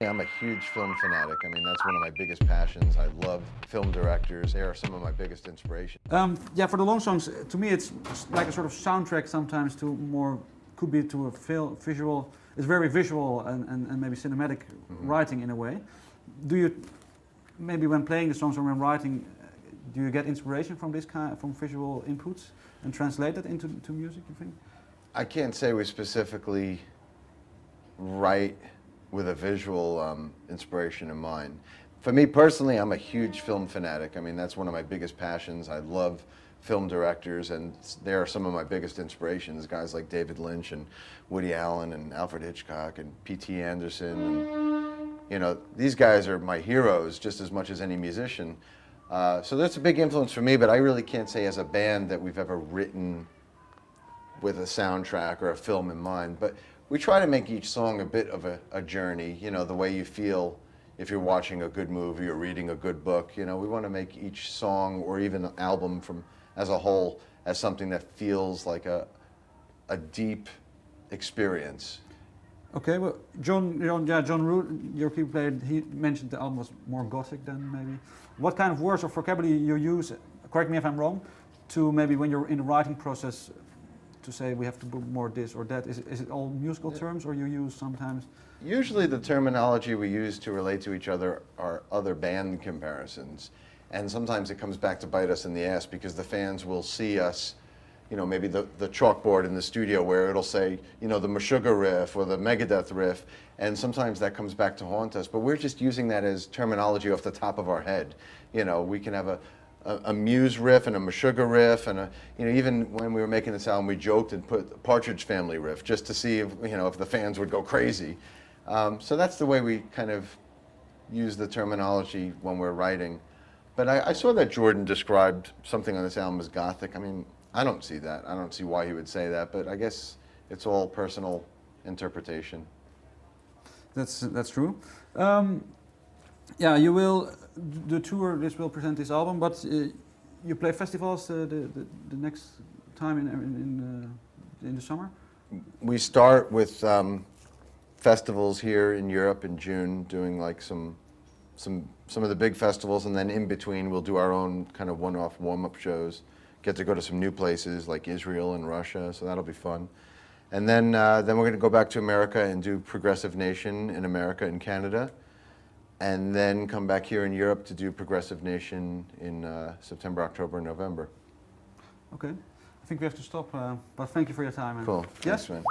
I'm a huge film fanatic. I mean, that's one of my biggest passions. I love film directors. They are some of my biggest inspirations. Yeah, for the long songs, to me it's like a sort of soundtrack sometimes to more, could be to a visual, it's very visual and maybe cinematic writing in a way. Do you, maybe when playing the songs or when writing, do you get inspiration from this kind, from visual inputs and translate that into music, you think? I can't say we specifically write with a visual inspiration in mind. For me personally, I'm a huge film fanatic. I mean, that's one of my biggest passions. I love film directors, and they are some of my biggest inspirations. Guys like David Lynch and Woody Allen and Alfred Hitchcock and P.T. Anderson. And, you know, these guys are my heroes just as much as any musician. So that's a big influence for me, but I really can't say as a band that we've ever written with a soundtrack or a film in mind. But we try to make each song a bit of a journey, you know, the way you feel if you're watching a good movie or reading a good book. You know, we want to make each song or even an album as a whole as something that feels like a deep experience. Okay, well, John Root, your keyboard player, he mentioned the album was more gothic than maybe. What kind of words or vocabulary you use, correct me if I'm wrong, to maybe when you're in the writing process to say we have to put more this or that? Is it all musical terms, or you use sometimes? Usually the terminology we use to relate to each other are other band comparisons. And sometimes it comes back to bite us in the ass because the fans will see us, you know, maybe the chalkboard in the studio where it'll say, you know, the Meshuggah riff or the Megadeth riff, and sometimes that comes back to haunt us. But we're just using that as terminology off the top of our head. You know, we can have a Muse riff and a Meshuggah riff, and you know, even when we were making this album, we joked and put a Partridge Family riff just to see if, you know, if the fans would go crazy. So that's the way we kind of use the terminology when we're writing. But I saw that Jordan described something on this album as gothic. I mean, I don't see that. I don't see why he would say that, but I guess it's all personal interpretation. That's true. Yeah, you will, the tour, this will present this album, but you play festivals the next time in the summer? We start with festivals here in Europe in June, doing like some of the big festivals, and then in between we'll do our own kind of one-off warm-up shows. Get to go to some new places like Israel and Russia, so that'll be fun. And then we're going to go back to America and do Progressive Nation in America and Canada, and then come back here in Europe to do Progressive Nation in September, October, and November. Okay, I think we have to stop, but thank you for your time. Cool. Yes? Thanks, man.